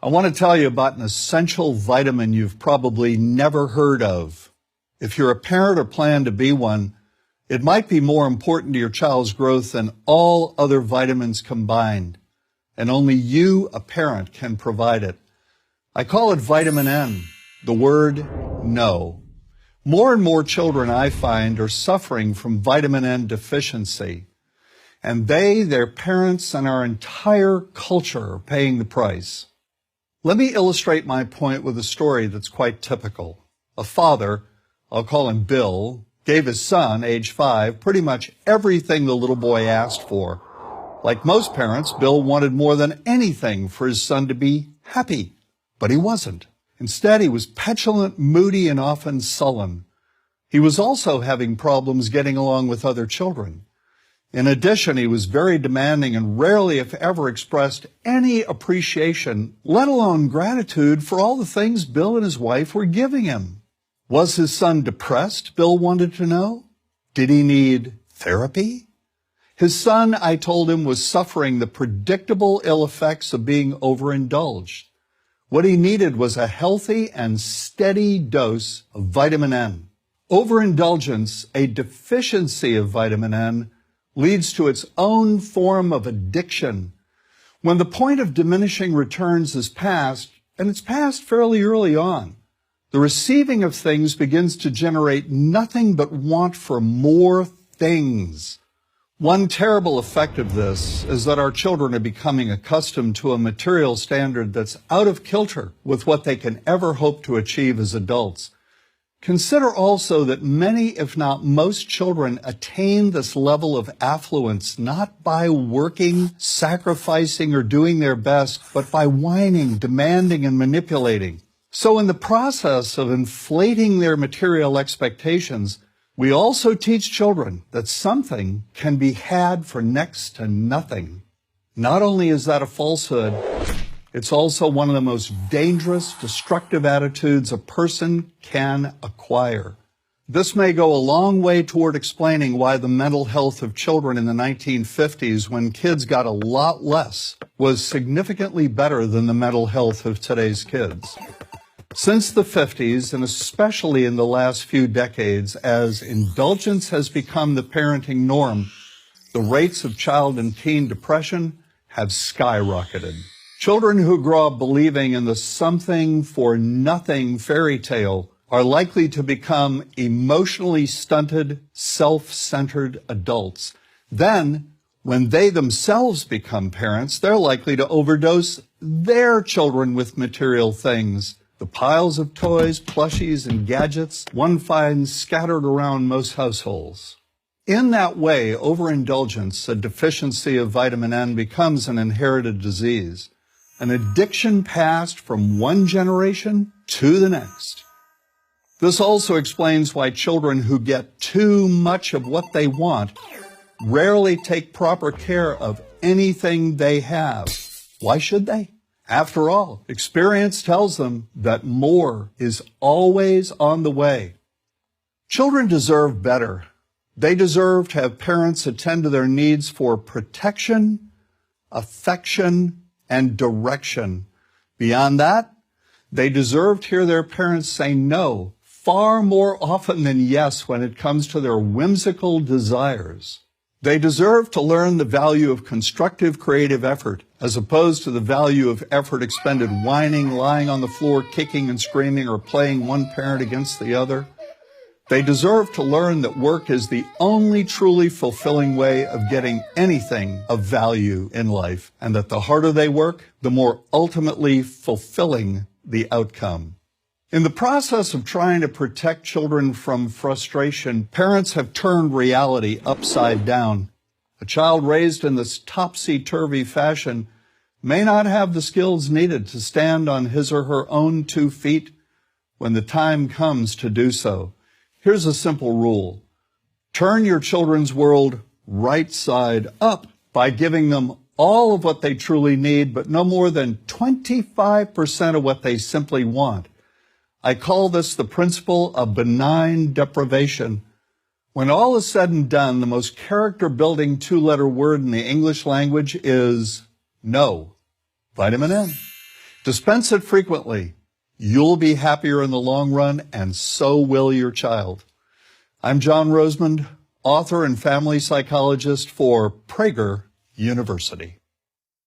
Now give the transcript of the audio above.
I want to tell you about an essential vitamin you've probably never heard of. If you're a parent or plan to be one, it might be more important to your child's growth than all other vitamins combined, and only you, a parent, can provide it. I call it vitamin N, the word no. More and more children, I find, are suffering from vitamin N deficiency, and they, their parents, and our entire culture are paying the price. Let me illustrate my point with a story that's quite typical. A father, I'll call him Bill, gave his son, age 5, pretty much everything the little boy asked for. Like most parents, Bill wanted more than anything for his son to be happy, but he wasn't. Instead, he was petulant, moody, and often sullen. He was also having problems getting along with other children. In addition, he was very demanding and rarely, if ever, expressed any appreciation, let alone gratitude, for all the things Bill and his wife were giving him. Was his son depressed, Bill wanted to know? Did he need therapy? His son, I told him, was suffering the predictable ill effects of being overindulged. What he needed was a healthy and steady dose of vitamin N. Overindulgence, a deficiency of vitamin N, leads to its own form of addiction. When the point of diminishing returns is past, and it's passed fairly early on, the receiving of things begins to generate nothing but want for more things. One terrible effect of this is that our children are becoming accustomed to a material standard that's out of kilter with what they can ever hope to achieve as adults. Consider also that many, if not most, children attain this level of affluence not by working, sacrificing, or doing their best, but by whining, demanding, and manipulating. So in the process of inflating their material expectations, we also teach children that something can be had for next to nothing. Not only is that a falsehood, it's also one of the most dangerous, destructive attitudes a person can acquire. This may go a long way toward explaining why the mental health of children in the 1950s, when kids got a lot less, was significantly better than the mental health of today's kids. Since the 50s, and especially in the last few decades, as indulgence has become the parenting norm, the rates of child and teen depression have skyrocketed. Children who grow up believing in the something-for-nothing fairy tale are likely to become emotionally stunted, self-centered adults. Then, when they themselves become parents, they're likely to overdose their children with material things. The piles of toys, plushies, and gadgets one finds scattered around most households. In that way, overindulgence, a deficiency of vitamin N, becomes an inherited disease. An addiction passed from one generation to the next. This also explains why children who get too much of what they want rarely take proper care of anything they have. Why should they? After all, experience tells them that more is always on the way. Children deserve better. They deserve to have parents attend to their needs for protection, affection, and direction. Beyond that, they deserve to hear their parents say no far more often than yes when it comes to their whimsical desires. They deserve to learn the value of constructive creative effort as opposed to the value of effort expended whining, lying on the floor, kicking and screaming, or playing one parent against the other. They deserve to learn that work is the only truly fulfilling way of getting anything of value in life, and that the harder they work, the more ultimately fulfilling the outcome. In the process of trying to protect children from frustration, parents have turned reality upside down. A child raised in this topsy-turvy fashion may not have the skills needed to stand on his or her own 2 feet when the time comes to do so. Here's a simple rule. Turn your children's world right side up by giving them all of what they truly need, but no more than 25% of what they simply want. I call this the principle of benign deprivation. When all is said and done, the most character-building 2-letter word in the English language is no. Vitamin N. Dispense it frequently. You'll be happier in the long run, and so will your child. I'm John Rosemond, author and family psychologist for Prager University.